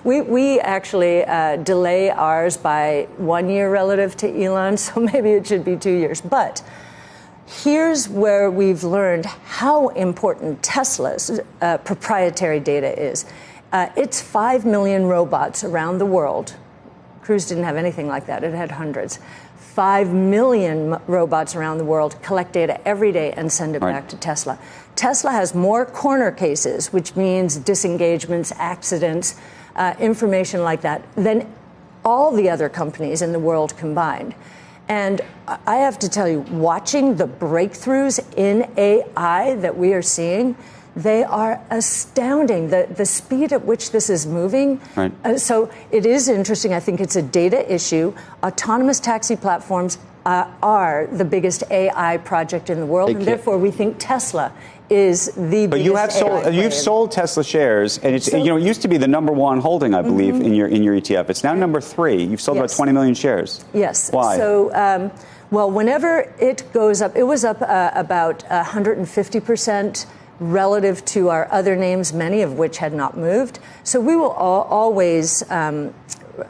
We actually delay ours by 1 year relative to Elon, so maybe it should be 2 years. But here's where we've learned how important Tesla's proprietary data is. It's 5 million robots around the world. Cruise didn't have anything like that. It had hundreds. 5 million robots around the world collect data every day and send it back to Tesla. Tesla has more corner cases, which means disengagements, accidents, information like that, than all the other companies in the world combined. And I have to tell you, watching the breakthroughs in AI that we are seeing, they are astounding, the speed at which this is moving. Right. So it is interesting. I think it's a data issue. Autonomous taxi platforms are the biggest AI project in the world, and therefore we think Tesla is the but biggest you've sold Tesla shares, and it's, it used to be the number one holding, I believe, in your ETF. It's now number 3. You've sold about 20 million shares. Yes. Why? So, well, whenever it goes up, it was up about 150%. Relative to our other names, many of which had not moved. So we will always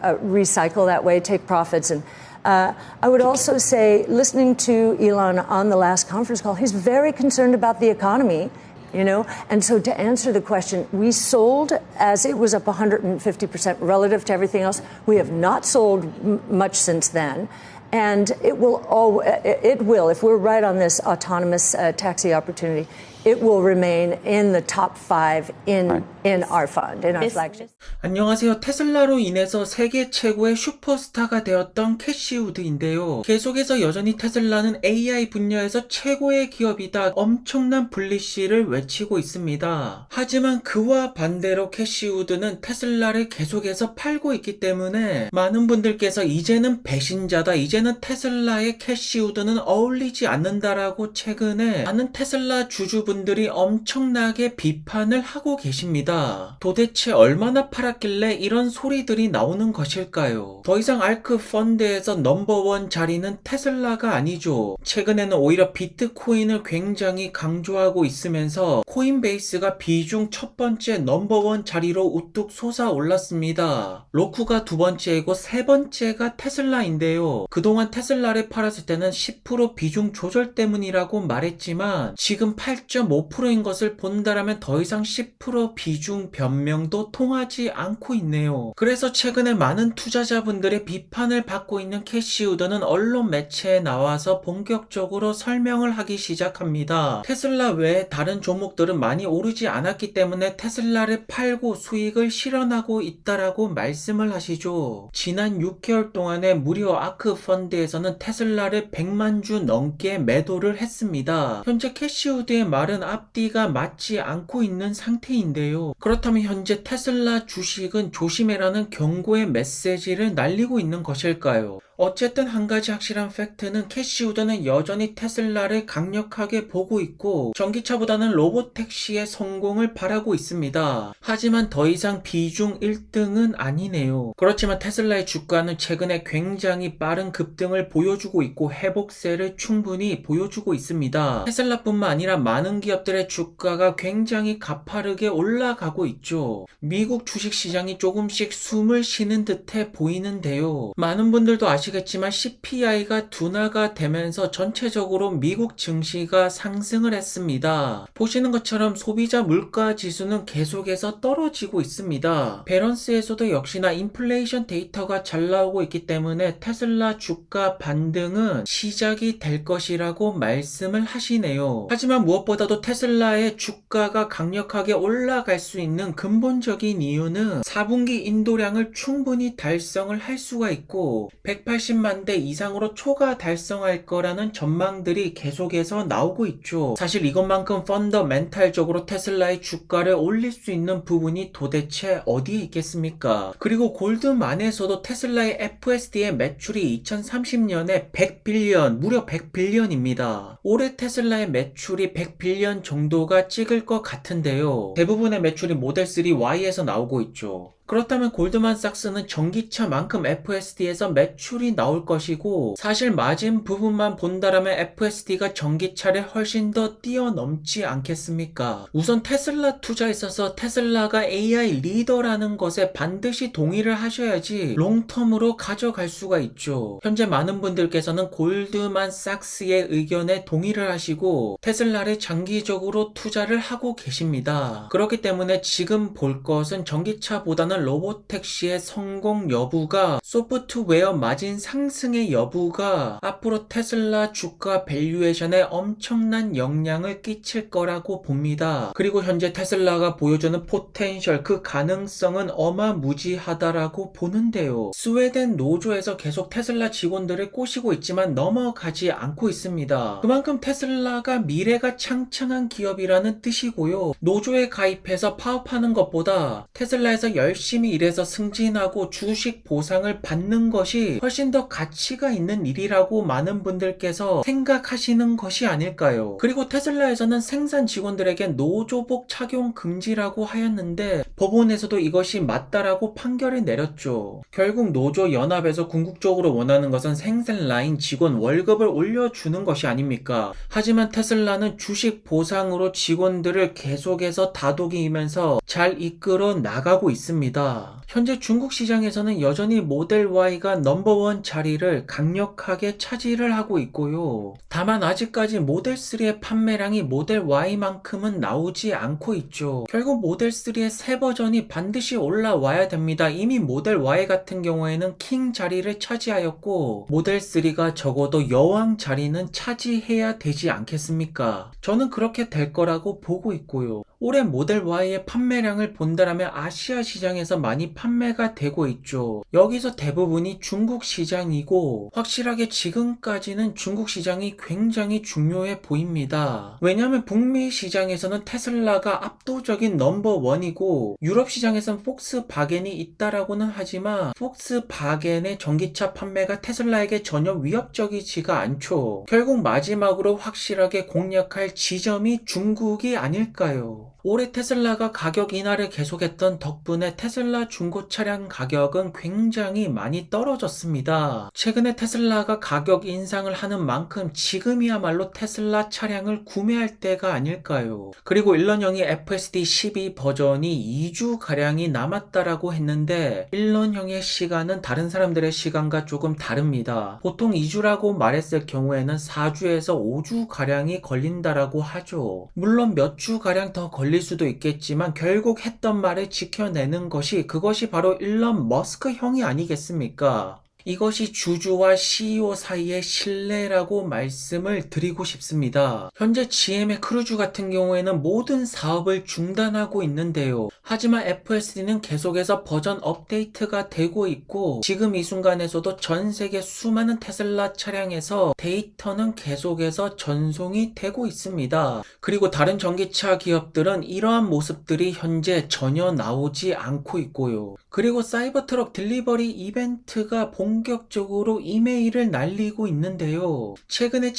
recycle that way, take profits. And I would also say, listening to Elon on the last conference call, he's very concerned about the economy, you know. And so to answer the question, we sold as it was up 150% relative to everything else. We have not sold much since then. And it will, if we're right on this autonomous taxi opportunity, it will remain in the top 5 in our fund, in our flagship. 안녕하세요. 테슬라로 인해서 세계 최고의 슈퍼스타가 되었던 캐시 우드인데요. 계속해서 여전히 테슬라는 AI 분야에서 최고의 기업이다, 엄청난 불리시를 외치고 있습니다. 하지만 그와 반대로 캐시 우드는 테슬라를 계속해서 팔고 있기 때문에 많은 분들께서 이제는 배신자다, 이제는 테슬라의 캐시 우드는 어울리지 않는다라고 최근에 많은 테슬라 주주분들이 엄청나게 비판을 하고 계십니다. 도대체 얼마나 팔았길래 이런 소리들이 나오는 것일까요? 더 이상 알크 펀드에서 넘버원 자리는 테슬라가 아니죠. 최근에는 오히려 비트코인을 굉장히 강조하고 있으면서 코인베이스가 비중 첫 번째 넘버원 자리로 우뚝 솟아올랐습니다. 로쿠가 두 번째이고 세 번째가 테슬라인데요. 그동안 테슬라를 팔았을 때는 10% 비중 조절 때문이라고 말했지만 지금 8.5%인 것을 본다라면 더 이상 10% 비중 변명도 통하지 않고 있네요. 그래서 최근에 많은 투자자분들의 비판을 받고 있는 캐시 우드는 언론 매체에 나와서 본격적으로 설명을 하기 시작합니다. 테슬라 외에 다른 종목들은 많이 오르지 않았기 때문에 테슬라를 팔고 수익을 실현하고 있다라고 말씀을 하시죠. 지난 6개월 동안에 무려 아크 펀드에서는 테슬라를 100만 주 넘게 매도를 했습니다. 현재 캐시 우드의 말은 앞뒤가 맞지 않고 있는 상태인데요. 그렇다면 현재 테슬라 주식은 조심해라는 경고의 메시지를 날리고 있는 것일까요? 어쨌든 한 가지 확실한 팩트는 캐시 우드는 여전히 테슬라를 강력하게 보고 있고 전기차보다는 로보택시의 성공을 바라고 있습니다. 하지만 더 이상 비중 1등은 아니네요. 그렇지만 테슬라의 주가는 최근에 굉장히 빠른 급등을 보여주고 있고 회복세를 충분히 보여주고 있습니다. 테슬라뿐만 아니라 많은 기업들의 주가가 굉장히 가파르게 올라가고 있죠. 미국 주식시장이 조금씩 숨을 쉬는 듯해 보이는데요. 많은 분들도 아시겠지만 CPI가 둔화가 되면서 전체적으로 미국 증시가 상승을 했습니다. 보시는 것처럼 소비자 물가 지수는 계속해서 떨어지고 있습니다. 밸런스에서도 역시나 인플레이션 데이터가 잘 나오고 있기 때문에 테슬라 주가 반등은 시작이 될 것이라고 말씀을 하시네요. 하지만 무엇보다도 테슬라의 주가가 강력하게 올라갈 수 있는 근본적인 이유는 4분기 인도량을 충분히 달성을 할 수가 있고 180만 대 이상으로 초과 달성할 거라는 전망들이 계속해서 나오고 있죠. 사실 이것만큼 펀더멘탈적으로 테슬라의 주가를 올릴 수 있는 부분이 도대체 어디에 있겠습니까? 그리고 골드만에서도 테슬라의 FSD의 매출이 2030년에 100빌리언, 무려 100빌리언입니다. 올해 테슬라의 매출이 100빌리언 정도가 찍을 것 같은데요. 대부분의 매출이 모델3 Y에서 나오고 있죠. 그렇다면 골드만삭스는 전기차만큼 FSD에서 매출이 나올 것이고, 사실 마진 부분만 본다라면 FSD가 전기차를 훨씬 더 뛰어넘지 않겠습니까? 우선 테슬라 투자에 있어서 테슬라가 AI 리더라는 것에 반드시 동의를 하셔야지 롱텀으로 가져갈 수가 있죠. 현재 많은 분들께서는 골드만삭스의 의견에 동의를 하시고 테슬라를 장기적으로 투자를 하고 계십니다. 그렇기 때문에 지금 볼 것은 전기차보다는 로보택시의 성공 여부가, 소프트웨어 마진 상승의 여부가 앞으로 테슬라 주가 밸류에이션에 엄청난 영향을 끼칠 거라고 봅니다. 그리고 현재 테슬라가 보여주는 포텐셜, 그 가능성은 어마무지하다라고 보는데요. 스웨덴 노조에서 계속 테슬라 직원들을 꼬시고 있지만 넘어가지 않고 있습니다. 그만큼 테슬라가 미래가 창창한 기업이라는 뜻이고요. 노조에 가입해서 파업하는 것보다 테슬라에서 열심히 일해서 승진하고 주식 보상을 받는 것이 훨씬 더 가치가 있는 일이라고 많은 분들께서 생각하시는 것이 아닐까요? 그리고 테슬라에서는 생산 직원들에게 노조복 착용 금지라고 하였는데 법원에서도 이것이 맞다라고 판결을 내렸죠. 결국 노조 연합에서 궁극적으로 원하는 것은 생산 라인 직원 월급을 올려주는 것이 아닙니까? 하지만 테슬라는 주식 보상으로 직원들을 계속해서 다독이면서 잘 이끌어 나가고 있습니다. 현재 중국 시장에서는 여전히 모델 Y가 넘버원 자리를 강력하게 차지를 하고 있고요. 다만 아직까지 모델 3의 판매량이 모델 Y만큼은 나오지 않고 있죠. 결국 모델 3의 새 버전이 반드시 올라와야 됩니다. 이미 모델 Y 같은 경우에는 킹 자리를 차지하였고 모델 3가 적어도 여왕 자리는 차지해야 되지 않겠습니까? 저는 그렇게 될 거라고 보고 있고요. 올해 모델 Y의 판매량을 본다라면 아시아 시장에서 많이 판매가 되고 있죠. 여기서 대부분이 중국 시장이고 확실하게 지금까지는 중국 시장이 굉장히 중요해 보입니다. 왜냐하면 북미 시장에서는 테슬라가 압도적인 넘버원이고 유럽 시장에서는 폭스바겐이 있다라고는 하지만 폭스바겐의 전기차 판매가 테슬라에게 전혀 위협적이지가 않죠. 결국 마지막으로 확실하게 공략할 지점이 중국이 아닐까요? 올해 테슬라가 가격 인하를 계속했던 덕분에 테슬라 중고 차량 가격은 굉장히 많이 떨어졌습니다. 최근에 테슬라가 가격 인상을 하는 만큼 지금이야말로 테슬라 차량을 구매할 때가 아닐까요? 그리고 일런형이 FSD 12 버전이 2주가량이 남았다라고 했는데 일런형의 시간은 다른 사람들의 시간과 조금 다릅니다. 보통 2주라고 말했을 경우에는 4주에서 5주가량이 걸린다라고 하죠. 물론 몇 주가량 더 걸릴 수도 있겠지만 결국 했던 말을 지켜내는 것이 그것이 바로 일론 머스크 형이 아니겠습니까? 이것이 주주와 CEO 사이의 신뢰라고 말씀을 드리고 싶습니다. 현재 GM의 크루즈 같은 경우에는 모든 사업을 중단하고 있는데요. 하지만 FSD는 계속해서 버전 업데이트가 되고 있고 지금 이 순간에서도 전 세계 수많은 테슬라 차량에서 데이터는 계속해서 전송이 되고 있습니다. 그리고 다른 전기차 기업들은 이러한 모습들이 현재 전혀 나오지 않고 있고요. 그리고 사이버트럭 딜리버리 이벤트가 본격적으로 이메일을 날리고 있는데요. 최근에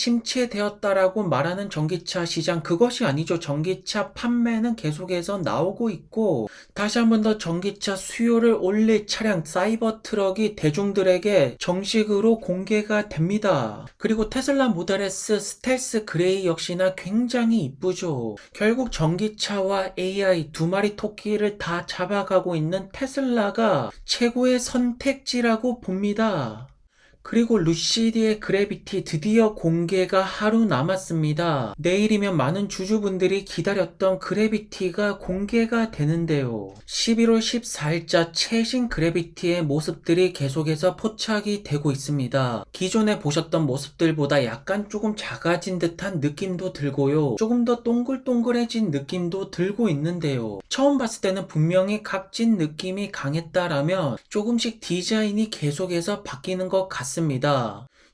침체되었다라고 말하는 전기차 시장, 그것이 아니죠. 전기차 판매는 계속해서 나오고 있고 다시 한 번 더 전기차 수요를 올릴 차량 사이버트럭이 대중들에게 정식으로 공개가 됩니다. 그리고 테슬라 모델 S 스텔스 그레이 역시나 굉장히 이쁘죠. 결국 전기차와 AI 두 마리 토끼를 다 잡아가고 있는 테슬라가 최고의 선택지라고 봅니다. 그리고 루시드의 그래비티 드디어 공개가 하루 남았습니다. 내일이면 많은 주주분들이 기다렸던 그래비티가 공개가 되는데요. 11월 14일자 최신 그래비티의 모습들이 계속해서 포착이 되고 있습니다. 기존에 보셨던 모습들보다 약간 조금 작아진 듯한 느낌도 들고요. 조금 더 동글동글해진 느낌도 들고 있는데요. 처음 봤을 때는 분명히 각진 느낌이 강했다라면 조금씩 디자인이 계속해서 바뀌는 것 같습니다.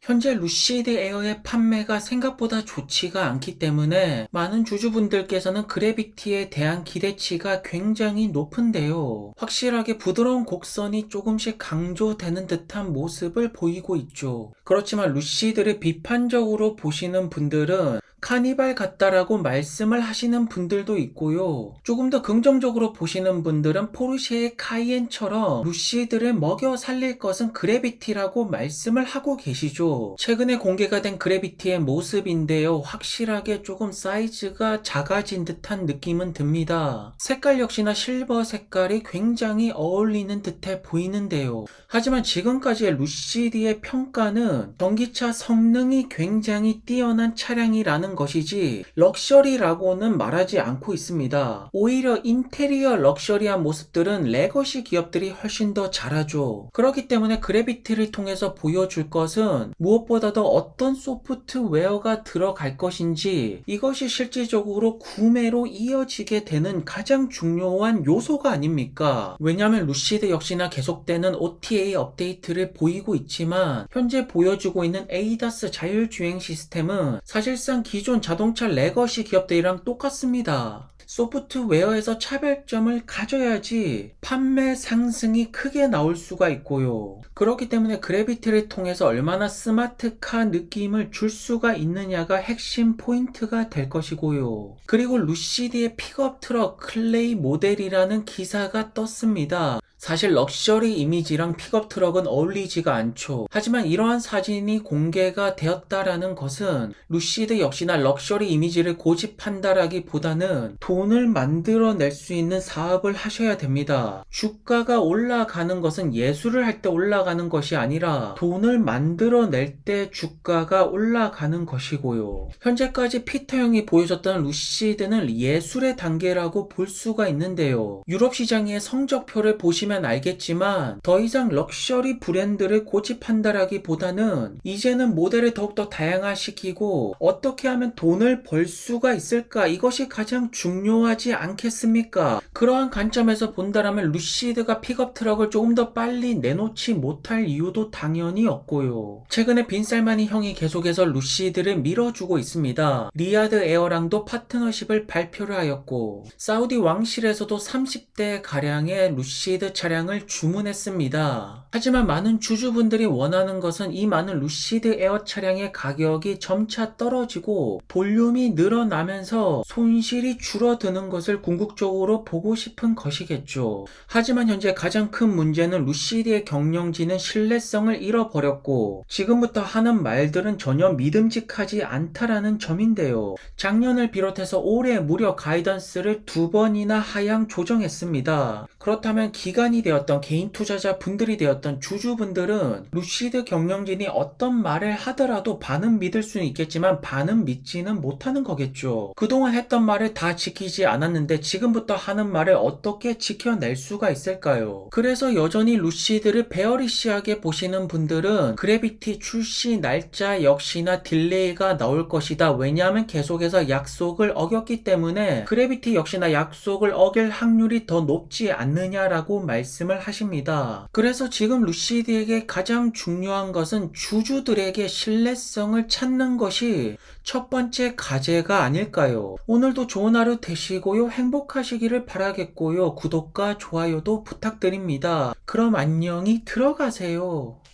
현재 루시드 에어의 판매가 생각보다 좋지가 않기 때문에 많은 주주분들께서는 그래비티에 대한 기대치가 굉장히 높은데요. 확실하게 부드러운 곡선이 조금씩 강조되는 듯한 모습을 보이고 있죠. 그렇지만 루시드를 비판적으로 보시는 분들은 카니발 같다라고 말씀을 하시는 분들도 있고요. 조금 더 긍정적으로 보시는 분들은 포르쉐의 카이엔처럼 루시드를 먹여 살릴 것은 그래비티라고 말씀을 하고 계시죠. 최근에 공개가 된 그래비티의 모습인데요. 확실하게 조금 사이즈가 작아진 듯한 느낌은 듭니다. 색깔 역시나 실버 색깔이 굉장히 어울리는 듯해 보이는데요. 하지만 지금까지의 루시드의 평가는 전기차 성능이 굉장히 뛰어난 차량이라는 것이지 럭셔리라고는 말하지 않고 있습니다. 오히려 인테리어 럭셔리한 모습들은 레거시 기업들이 훨씬 더 잘하죠. 그렇기 때문에 그래비티를 통해서 보여줄 것은 무엇보다도 어떤 소프트웨어가 들어갈 것인지, 이것이 실질적으로 구매로 이어지게 되는 가장 중요한 요소가 아닙니까? 왜냐하면 루시드 역시나 계속되는 OTA 업데이트를 보이고 있지만 현재 보여주고 있는 ADAS 자율주행 시스템은 사실상 기존 자동차 레거시 기업들이랑 똑같습니다. 소프트웨어에서 차별점을 가져야지 판매 상승이 크게 나올 수가 있고요. 그렇기 때문에 그래비티를 통해서 얼마나 스마트카 느낌을 줄 수가 있느냐가 핵심 포인트가 될 것이고요. 그리고 루시드의 픽업 트럭 클레이 모델이라는 기사가 떴습니다. 사실 럭셔리 이미지랑 픽업 트럭은 어울리지가 않죠. 하지만 이러한 사진이 공개가 되었다라는 것은 루시드 역시나 럭셔리 이미지를 고집한다라기보다는 돈을 만들어낼 수 있는 사업을 하셔야 됩니다. 주가가 올라가는 것은 예술을 할 때 올라가는 것이 아니라 돈을 만들어낼 때 주가가 올라가는 것이고요. 현재까지 피터 형이 보여줬던 루시드는 예술의 단계라고 볼 수가 있는데요. 유럽 시장의 성적표를 보시면 알겠지만 더 이상 럭셔리 브랜드를 고집한다라기보다는 이제는 모델을 더욱더 다양화시키고 어떻게 하면 돈을 벌 수가 있을까, 이것이 가장 중요하지 않겠습니까? 그러한 관점에서 본다라면 루시드가 픽업 트럭을 조금 더 빨리 내놓지 못할 이유도 당연히 없고요. 최근에 빈살마니 형이 계속해서 루시드를 밀어주고 있습니다. 리아드 에어랑도 파트너십을 발표를 하였고 사우디 왕실에서도 30대 가량의 루시드 차량을 주문했습니다. 하지만 많은 주주분들이 원하는 것은 이 많은 루시드 에어 차량의 가격이 점차 떨어지고 볼륨이 늘어나면서 손실이 줄어드는 것을 궁극적으로 보고 싶은 것이겠죠. 하지만 현재 가장 큰 문제는 루시드의 경영진은 신뢰성을 잃어버렸고 지금부터 하는 말들은 전혀 믿음직하지 않다라는 점인데요. 작년을 비롯해서 올해 무려 가이던스를 2번이나 하향 조정했습니다. 그렇다면 기관이 되었던 개인 투자자 분들이 되었던 주주분들은 루시드 경영진이 어떤 말을 하더라도 반은 믿을 수는 있겠지만 반은 믿지는 못하는 거겠죠. 그동안 했던 말을 다 지키지 않았는데 지금부터 하는 말을 어떻게 지켜낼 수가 있을까요? 그래서 여전히 루시드를 베어리시하게 보시는 분들은 그래비티 출시 날짜 역시나 딜레이가 나올 것이다. 왜냐하면 계속해서 약속을 어겼기 때문에 그래비티 역시나 약속을 어길 확률이 더 높지 않느냐라고 말씀을 하십니다. 그래서 지금 루시드에게 가장 중요한 것은 주주들에게 신뢰성을 찾는 것이 첫 번째 과제가 아닐까요? 오늘도 좋은 하루 되시고요. 행복하시기를 바라겠고요. 구독과 좋아요도 부탁드립니다. 그럼 안녕히 들어가세요.